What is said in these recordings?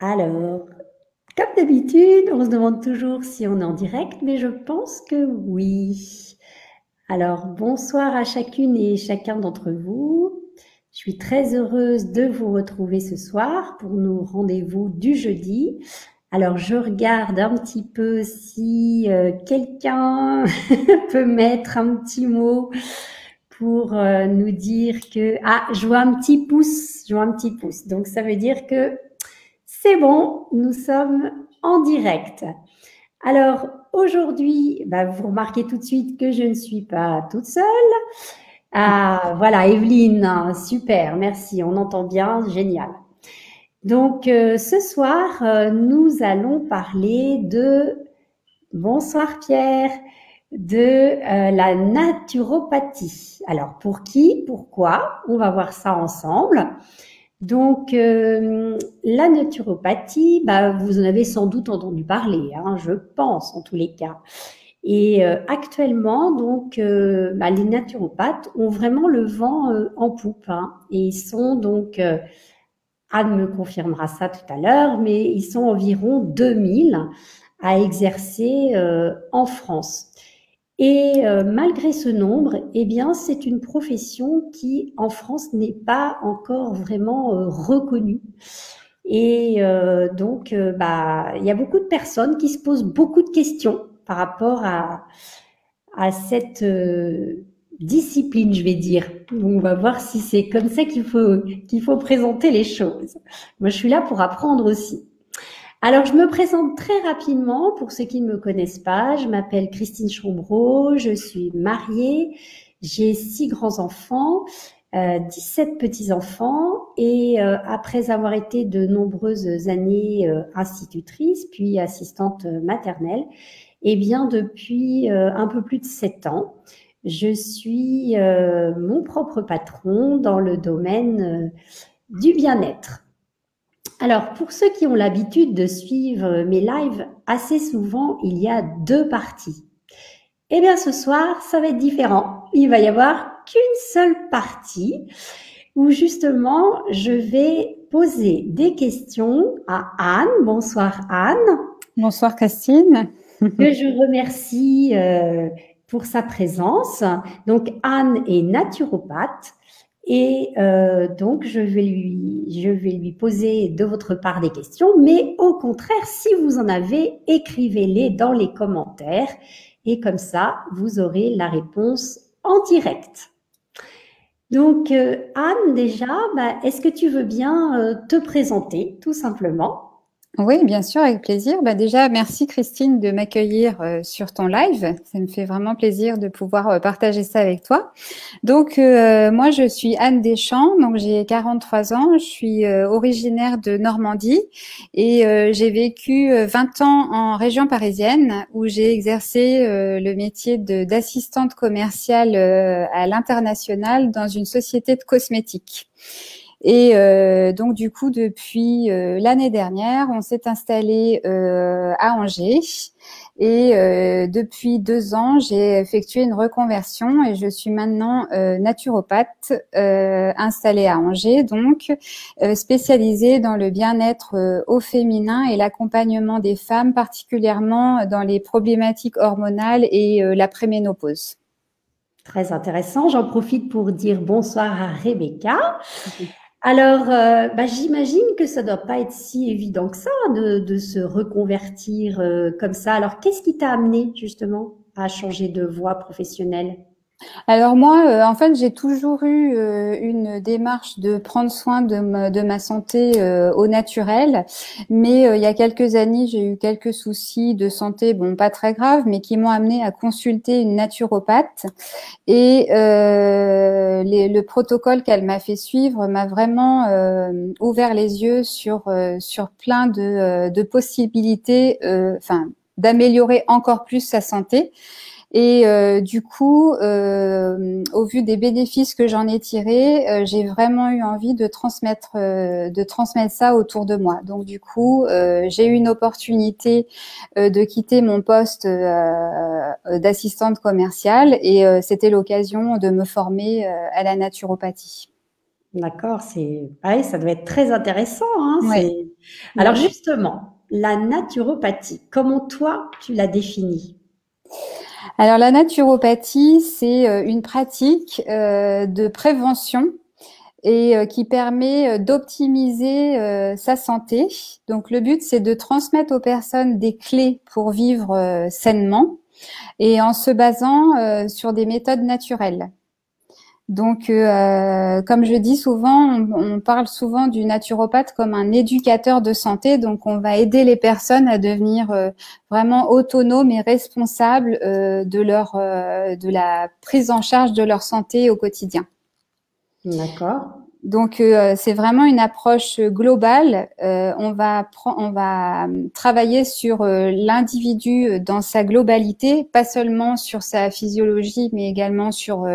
Alors, comme d'habitude, on se demande toujours si on est en direct, mais je pense que oui. Alors, bonsoir à chacune et chacun d'entre vous. Je suis très heureuse de vous retrouver ce soir pour nos rendez-vous du jeudi. Alors, je regarde un petit peu si quelqu'un peut mettre un petit mot pour nous dire que... Ah, je vois un petit pouce, je vois un petit pouce. Donc, ça veut dire que c'est bon, nous sommes en direct. Alors aujourd'hui, vous remarquez tout de suite que je ne suis pas toute seule. Ah, voilà, Evelyne, super, merci, on entend bien, génial. Donc ce soir, nous allons parler de, bonsoir Pierre, de la naturopathie. Alors pour qui, pourquoi, on va voir ça ensemble. Donc, la naturopathie, vous en avez sans doute entendu parler, hein, je pense en tous les cas. Et actuellement, donc, les naturopathes ont vraiment le vent en poupe, hein, et ils sont donc, Anne me confirmera ça tout à l'heure, mais ils sont environ 2000 à exercer en France. Et malgré ce nombre, eh bien, c'est une profession qui, en France, n'est pas encore vraiment reconnue. Et donc, il y a beaucoup de personnes qui se posent beaucoup de questions par rapport à cette discipline, je vais dire. Donc, on va voir si c'est comme ça qu'il faut présenter les choses. Moi, je suis là pour apprendre aussi. Alors, je me présente très rapidement pour ceux qui ne me connaissent pas. Je m'appelle Christine Chombreau, je suis mariée, j'ai 6 grands-enfants, 17 petits-enfants et après avoir été de nombreuses années institutrice, puis assistante maternelle, eh bien depuis un peu plus de 7 ans, je suis mon propre patron dans le domaine du bien-être. Alors, pour ceux qui ont l'habitude de suivre mes lives, assez souvent, il y a 2 parties. Eh bien, ce soir, ça va être différent. Il va y avoir qu'une seule partie où justement, je vais poser des questions à Anne. Bonsoir Anne. Bonsoir Christine. Que je remercie pour sa présence. Donc, Anne est naturopathe. Et donc, je vais lui poser de votre part des questions, mais au contraire, si vous en avez, écrivez-les dans les commentaires et comme ça, vous aurez la réponse en direct. Donc, Anne, déjà, est-ce que tu veux bien te présenter, tout simplement? Oui, bien sûr, avec plaisir. Déjà, merci Christine de m'accueillir sur ton live. Ça me fait vraiment plaisir de pouvoir partager ça avec toi. Donc, moi, je suis Anne Deschamps, donc j'ai 43 ans. Je suis originaire de Normandie et j'ai vécu 20 ans en région parisienne où j'ai exercé le métier d'assistante commerciale à l'international dans une société de cosmétiques. Et donc du coup, depuis l'année dernière, on s'est installé à Angers. Et depuis 2 ans, j'ai effectué une reconversion et je suis maintenant naturopathe installée à Angers, donc spécialisée dans le bien-être au féminin et l'accompagnement des femmes, particulièrement dans les problématiques hormonales et la préménopause. Très intéressant. J'en profite pour dire bonsoir à Rebecca. Alors, j'imagine que ça doit pas être si évident que ça de se reconvertir comme ça. Alors, qu'est-ce qui t'a amené justement à changer de voie professionnelle? Alors moi, en fait, j'ai toujours eu une démarche de prendre soin de ma santé au naturel, mais il y a quelques années, j'ai eu quelques soucis de santé, bon, pas très graves, mais qui m'ont amené à consulter une naturopathe. Et le protocole qu'elle m'a fait suivre m'a vraiment ouvert les yeux sur plein de possibilités, d'améliorer encore plus sa santé. Et du coup, au vu des bénéfices que j'en ai tirés, j'ai vraiment eu envie de transmettre ça autour de moi. Donc du coup, j'ai eu une opportunité de quitter mon poste d'assistante commerciale et c'était l'occasion de me former à la naturopathie. D'accord, ouais, ça doit être très intéressant, hein, Ouais. Alors Ouais. justement, la naturopathie, comment toi tu la définis? Alors la naturopathie, c'est une pratique de prévention et qui permet d'optimiser sa santé. Donc le but, c'est de transmettre aux personnes des clés pour vivre sainement et en se basant sur des méthodes naturelles. Donc, comme je dis souvent, on parle souvent du naturopathe comme un éducateur de santé. Donc, on va aider les personnes à devenir vraiment autonomes et responsables de la prise en charge de leur santé au quotidien. D'accord, Donc, c'est vraiment une approche globale. On va travailler sur l'individu dans sa globalité, pas seulement sur sa physiologie, mais également sur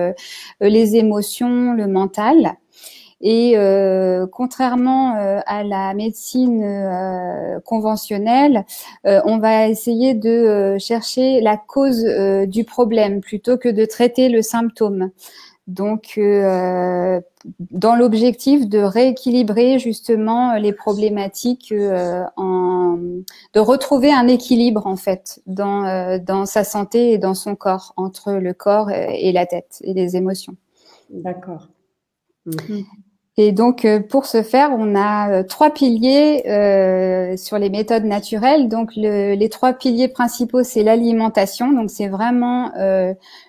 les émotions, le mental. Et contrairement à la médecine conventionnelle, on va essayer de chercher la cause du problème plutôt que de traiter le symptôme. Donc, dans l'objectif de rééquilibrer justement les problématiques, de retrouver un équilibre en fait dans sa santé et dans son corps, entre le corps et la tête et les émotions. d'accord. Mhm. Et donc, pour ce faire, on a trois piliers sur les méthodes naturelles. Donc, les trois piliers principaux, c'est l'alimentation. Donc, c'est vraiment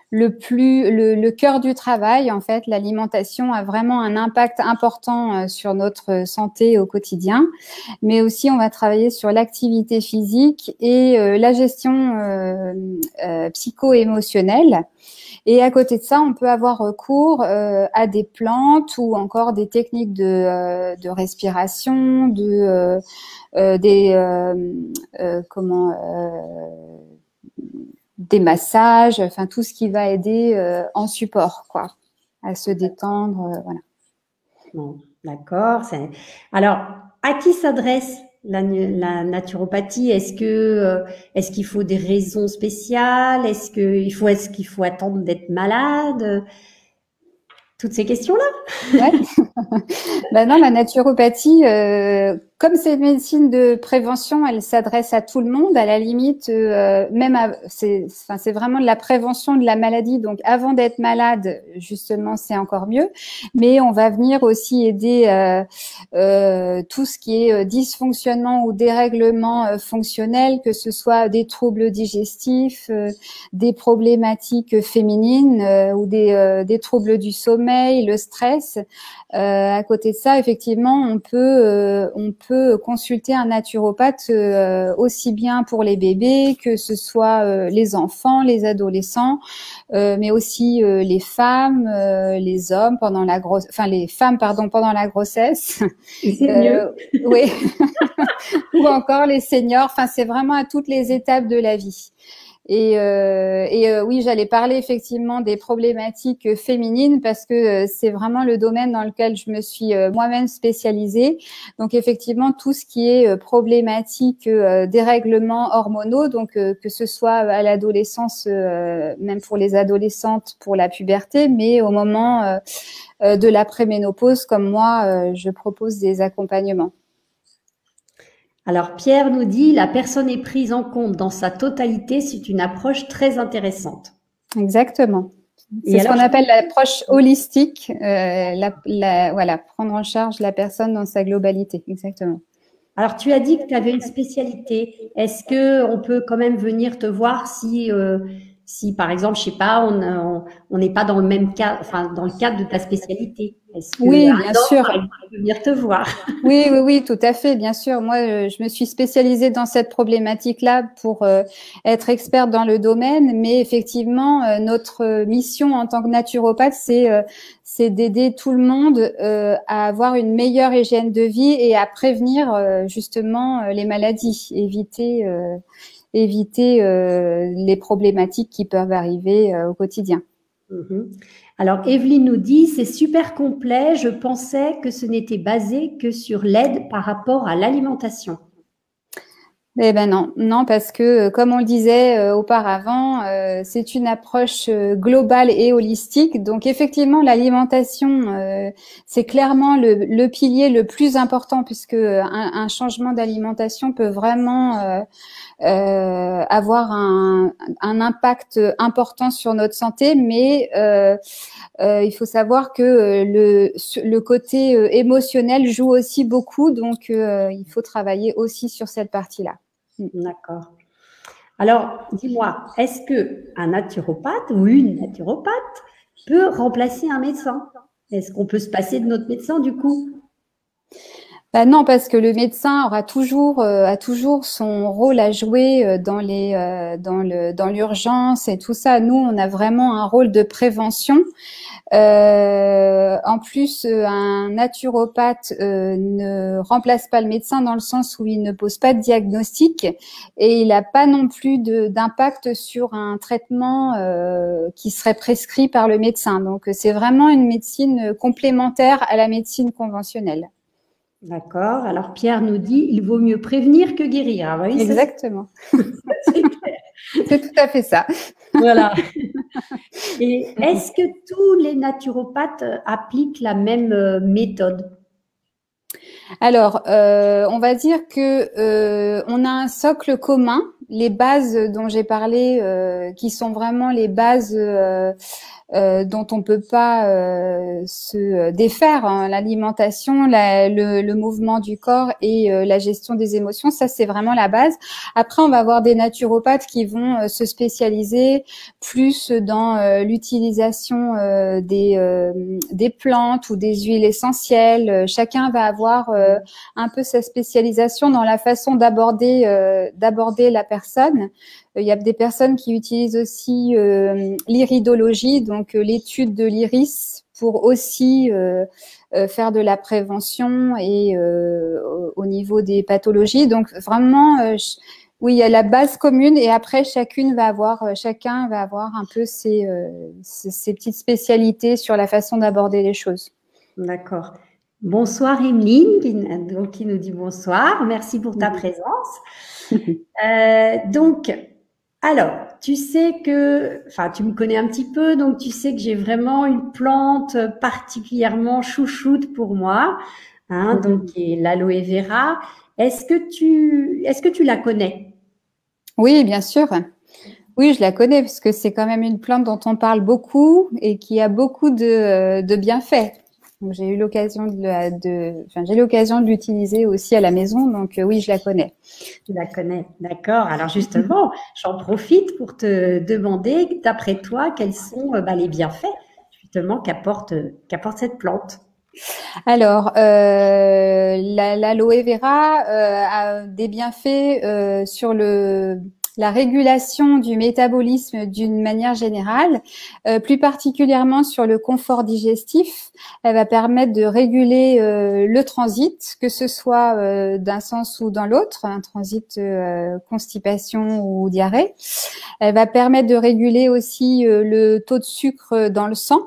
le cœur du travail. En fait, l'alimentation a vraiment un impact important sur notre santé au quotidien. Mais aussi, on va travailler sur l'activité physique et la gestion psycho-émotionnelle. Et à côté de ça, on peut avoir recours à des plantes ou encore des techniques de respiration, comment des massages, enfin tout ce qui va aider en support, quoi, à se détendre, voilà. Bon, d'accord. Alors, à qui s'adresse la naturopathie? Est-ce qu'il faut des raisons spéciales? Est-ce qu'il faut attendre d'être malade? Toutes ces questions-là? Ouais. Ben non, la naturopathie, comme c'est une médecine de prévention, elle s'adresse à tout le monde. À la limite, c'est vraiment de la prévention de la maladie. Donc, avant d'être malade, justement, c'est encore mieux. Mais on va venir aussi aider tout ce qui est dysfonctionnement ou dérèglement fonctionnel, que ce soit des troubles digestifs, des problématiques féminines ou des troubles du sommeil, le stress. À côté de ça, effectivement, on peut consulter un naturopathe aussi bien pour les bébés que ce soit les enfants, les adolescents, mais aussi les femmes, les hommes les femmes pardon pendant la grossesse, C'est mieux. oui, ou encore les seniors. Enfin, c'est vraiment à toutes les étapes de la vie. Oui, j'allais parler effectivement des problématiques féminines parce que c'est vraiment le domaine dans lequel je me suis moi-même spécialisée. Donc effectivement, tout ce qui est problématique dérèglements hormonaux, donc que ce soit à l'adolescence, même pour les adolescentes, pour la puberté, mais au moment de la préménopause, comme moi, je propose des accompagnements. Alors, Pierre nous dit, la personne est prise en compte dans sa totalité, c'est une approche très intéressante. Exactement. Et C'est ce alors, qu'on appelle l'approche holistique, voilà, prendre en charge la personne dans sa globalité. Exactement. alors, tu as dit que tu avais une spécialité. Est-ce que on peut quand même venir te voir si par exemple, je sais pas, on n'est pas dans le même cas, enfin, dans le cadre de ta spécialité. Est-ce que Oui, un bien homme, par sûr. exemple, peut venir te voir? Oui, oui, oui, tout à fait, bien sûr. Moi, je me suis spécialisée dans cette problématique-là pour être experte dans le domaine, mais effectivement, notre mission en tant que naturopathe, c'est d'aider tout le monde à avoir une meilleure hygiène de vie et à prévenir justement les maladies, éviter les problématiques qui peuvent arriver au quotidien. Mhm. Alors, Evelyne nous dit, c'est super complet. Je pensais que ce n'était basé que sur l'aide par rapport à l'alimentation. Eh ben non, non, parce que comme on le disait auparavant, c'est une approche globale et holistique. Donc effectivement, l'alimentation, c'est clairement le pilier le plus important, puisque un changement d'alimentation peut vraiment avoir un impact important sur notre santé, mais il faut savoir que le côté émotionnel joue aussi beaucoup, donc il faut travailler aussi sur cette partie-là. D'accord. Alors, dis-moi, est-ce que un naturopathe ou une naturopathe peut remplacer un médecin? Est-ce qu'on peut se passer de notre médecin du coup? Bah non, parce que le médecin aura toujours a toujours son rôle à jouer dans l'urgence et tout ça. Nous, on a vraiment un rôle de prévention. En plus, un naturopathe ne remplace pas le médecin dans le sens où il ne pose pas de diagnostic et il n'a pas non plus d'impact sur un traitement qui serait prescrit par le médecin. Donc, c'est vraiment une médecine complémentaire à la médecine conventionnelle. D'accord. Alors Pierre nous dit, il vaut mieux prévenir que guérir. Ah oui, ça Exactement. c'est clair. C'est tout à fait ça. Voilà. Et est-ce que tous les naturopathes appliquent la même méthode? Alors, on va dire que on a un socle commun, les bases dont j'ai parlé, qui sont vraiment les bases dont on peut pas se défaire, hein. L'alimentation, le mouvement du corps et la gestion des émotions, ça c'est vraiment la base. Après, on va avoir des naturopathes qui vont se spécialiser plus dans l'utilisation des plantes ou des huiles essentielles. Chacun va avoir un peu sa spécialisation dans la façon d'aborder la personne. Il y a des personnes qui utilisent aussi l'iridologie, donc l'étude de l'iris, pour aussi faire de la prévention et au niveau des pathologies. Donc vraiment, oui, il y a la base commune et après chacun va avoir un peu ses petites spécialités sur la façon d'aborder les choses. D'accord. Bonsoir Emeline, qui nous dit bonsoir. Merci pour ta présence. Donc, alors, tu sais que, enfin, tu me connais un petit peu, donc tu sais que j'ai vraiment une plante particulièrement chouchoute pour moi, hein, donc qui est l'aloe vera. Est-ce que tu la connais? Oui, bien sûr. Oui, je la connais parce que c'est quand même une plante dont on parle beaucoup et qui a beaucoup de bienfaits. Donc, j'ai eu l'occasion j'ai l'occasion de l'utiliser aussi à la maison, donc oui, je la connais. Tu la connais, d'accord. Alors justement, j'en profite pour te demander, d'après toi, quels sont les bienfaits justement qu'apporte cette plante. Alors, l'aloe vera a des bienfaits sur la régulation du métabolisme d'une manière générale, plus particulièrement sur le confort digestif. Elle va permettre de réguler le transit, que ce soit d'un sens ou dans l'autre, un transit constipation ou diarrhée. Elle va permettre de réguler aussi le taux de sucre dans le sang.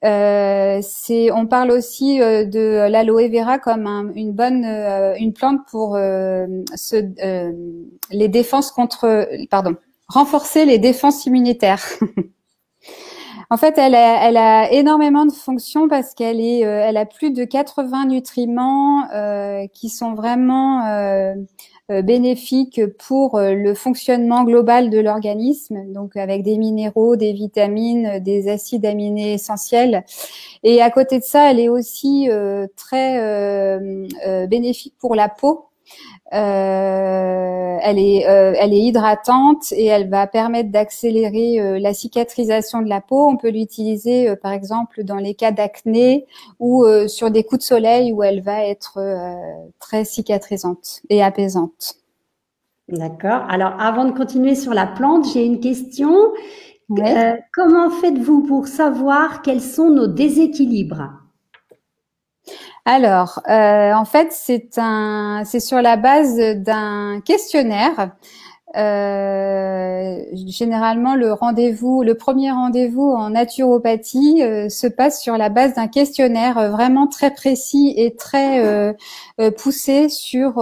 On parle aussi de l'aloe vera comme une plante pour les défenses renforcer les défenses immunitaires. En fait, elle a énormément de fonctions parce elle a plus de 80 nutriments qui sont vraiment bénéfiques pour le fonctionnement global de l'organisme, donc avec des minéraux, des vitamines, des acides aminés essentiels. Et à côté de ça, elle est aussi très bénéfique pour la peau. Elle est hydratante et elle va permettre d'accélérer la cicatrisation de la peau. On peut l'utiliser par exemple dans les cas d'acné ou sur des coups de soleil où elle va être très cicatrisante et apaisante. D'accord. Alors avant de continuer sur la plante, j'ai une question. Ouais. Comment faites-vous pour savoir quels sont nos déséquilibres? Alors, en fait, c'est sur la base d'un questionnaire généralement le premier rendez-vous en naturopathie se passe sur la base d'un questionnaire vraiment très précis et très poussé sur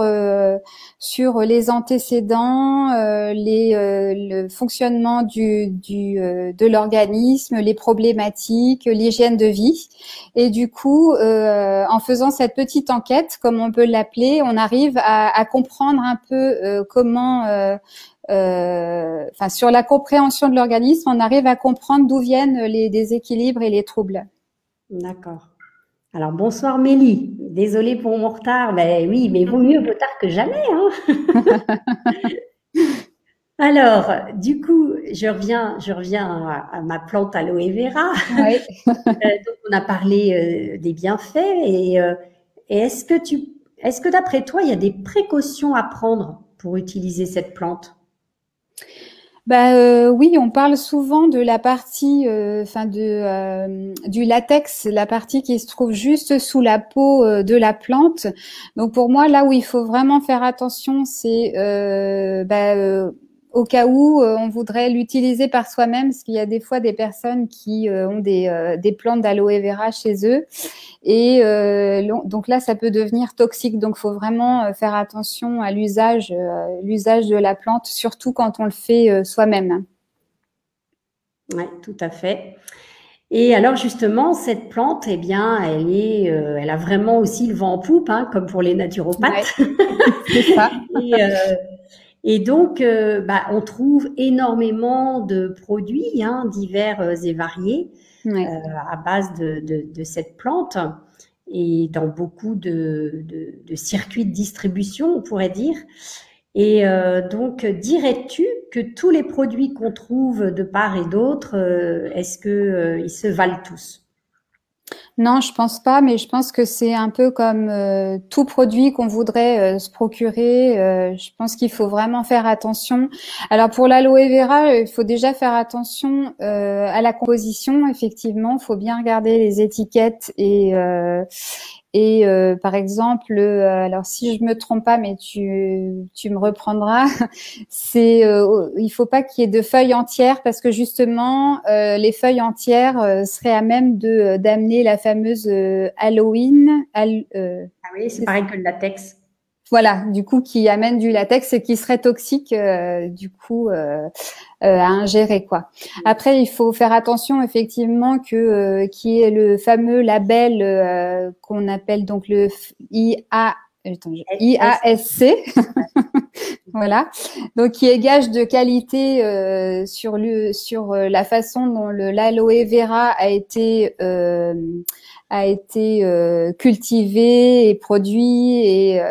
les antécédents, le fonctionnement de l'organisme, les problématiques, l'hygiène de vie. Et du coup, en faisant cette petite enquête, comme on peut l'appeler, on arrive à comprendre un peu comment, sur la compréhension de l'organisme, on arrive à comprendre d'où viennent les déséquilibres et les troubles. D'accord. Alors, bonsoir Mélie. Désolée pour mon retard. Ben oui, mais vaut mieux vaut tard que jamais, hein. Alors, du coup, je reviens à ma plante aloe vera. Oui. Donc, on a parlé des bienfaits et est-ce que d'après toi, il y a des précautions à prendre pour utiliser cette plante? Oui, on parle souvent de la partie, du latex, la partie qui se trouve juste sous la peau de la plante. Donc pour moi, là où il faut vraiment faire attention, c'est au cas où on voudrait l'utiliser par soi-même, parce qu'il y a des fois des personnes qui ont des plantes d'aloe vera chez eux. Et donc là, ça peut devenir toxique. Donc, faut vraiment faire attention à l'usage de la plante, surtout quand on le fait soi-même. Oui, tout à fait. Et alors justement, cette plante, eh bien, elle a vraiment aussi le vent en poupe, hein, comme pour les naturopathes. Ouais, c'est ça. Et donc, on trouve énormément de produits, hein, divers et variés, Ouais. à base de cette plante et dans beaucoup de circuits de distribution, on pourrait dire. Et donc, dirais-tu que tous les produits qu'on trouve de part et d'autre, est-ce que ils se valent tous? Non, je pense pas, mais je pense que c'est un peu comme tout produit qu'on voudrait se procurer. Je pense qu'il faut vraiment faire attention. Alors pour l'aloe vera, il faut déjà faire attention à la composition. Effectivement, il faut bien regarder les étiquettes et par exemple, alors si je me trompe pas, mais tu me reprendras, il faut pas qu'il y ait de feuilles entières parce que justement les feuilles entières seraient à même d'amener la fameuse Halloween. Ah oui, c'est pareil que le latex. Voilà, du coup, qui amène du latex et qui serait toxique, à ingérer, quoi. Après, il faut faire attention, effectivement, qui est le fameux label qu'on appelle donc le IASC. Voilà. Donc, qui est gage de qualité sur la façon dont l'aloe vera a été cultivé et produit et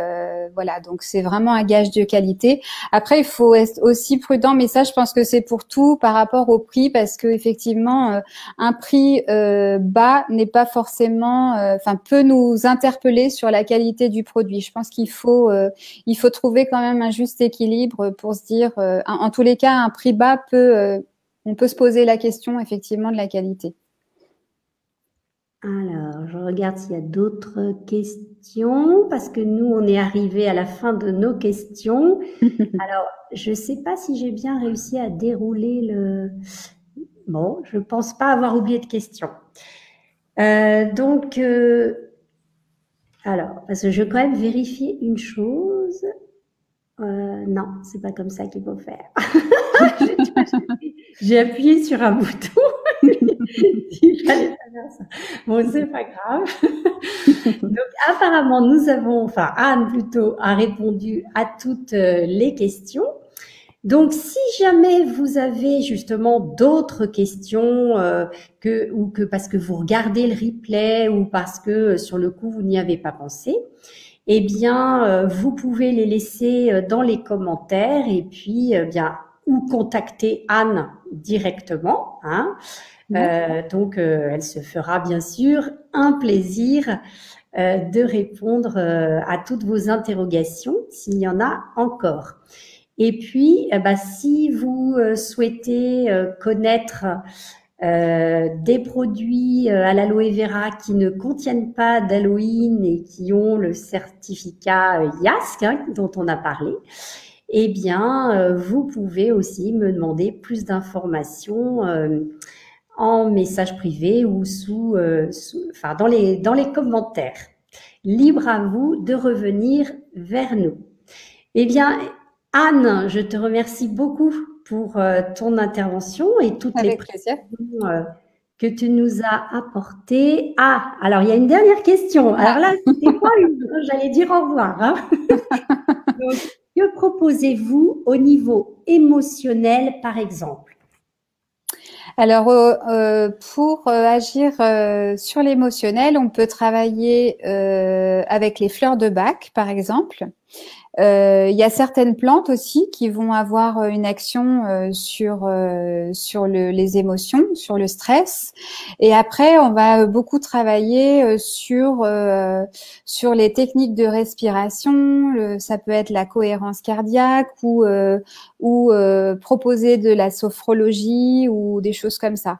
voilà, donc c'est vraiment un gage de qualité. Après, il faut être aussi prudent, mais ça, je pense que c'est pour tout par rapport au prix, parce que effectivement, un prix bas n'est pas forcément, peut nous interpeller sur la qualité du produit. Je pense qu'il faut trouver quand même un juste équilibre pour se dire, en tous les cas, un prix bas on peut se poser la question effectivement de la qualité. Alors, je regarde s'il y a d'autres questions, parce que nous, on est arrivé à la fin de nos questions. Alors, je ne sais pas si j'ai bien réussi à dérouler le... Bon, je ne pense pas avoir oublié de questions. Alors, parce que je veux quand même vérifier une chose. Non, c'est pas comme ça qu'il faut faire. J'ai appuyé sur un bouton. Il fallait pas faire ça. Bon, c'est pas grave. Donc, apparemment, Anne plutôt a répondu à toutes les questions. Donc, si jamais vous avez justement d'autres questions, ou que parce que vous regardez le replay ou parce que sur le coup vous n'y avez pas pensé, eh bien, vous pouvez les laisser dans les commentaires et puis, ou contacter Anne directement, hein. Donc, elle se fera bien sûr un plaisir de répondre à toutes vos interrogations s'il y en a encore. Et puis, si vous souhaitez connaître des produits à l'aloe vera qui ne contiennent pas d'Halloween et qui ont le certificat IASC, hein, dont on a parlé, eh bien, vous pouvez aussi me demander plus d'informations en message privé ou enfin, dans les commentaires. Libre à vous de revenir vers nous. Eh bien, Anne, je te remercie beaucoup pour ton intervention et toutes les Avec plaisir. précisions que tu nous as apportées. Ah, alors il y a une dernière question. Alors là, c'était pas une, j'allais dire au revoir, hein. Donc, que proposez-vous au niveau émotionnel, par exemple? Alors, pour agir sur l'émotionnel, on peut travailler avec les fleurs de Bach, par exemple. Il y a certaines plantes aussi qui vont avoir une action sur les émotions, sur le stress. Et après, on va beaucoup travailler sur les techniques de respiration. Ça peut être la cohérence cardiaque ou proposer de la sophrologie ou des choses comme ça.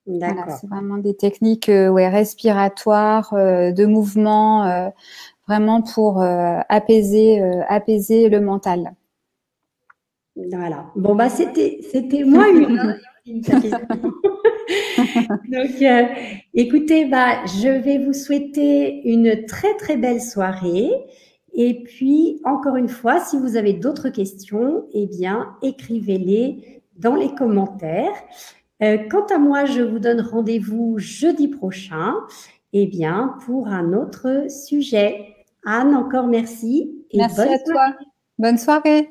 Voilà, D'accord. c'est vraiment des techniques respiratoires, de mouvement, vraiment pour apaiser le mental. Voilà. Bon, bah, c'était moi une ta question. Donc, écoutez, bah, je vais vous souhaiter une très, très belle soirée. Et puis, encore une fois, si vous avez d'autres questions, eh bien, écrivez-les dans les commentaires. Quant à moi, je vous donne rendez-vous jeudi prochain, eh bien, pour un autre sujet. Anne, encore merci et Merci bonne à soirée. toi. Bonne soirée.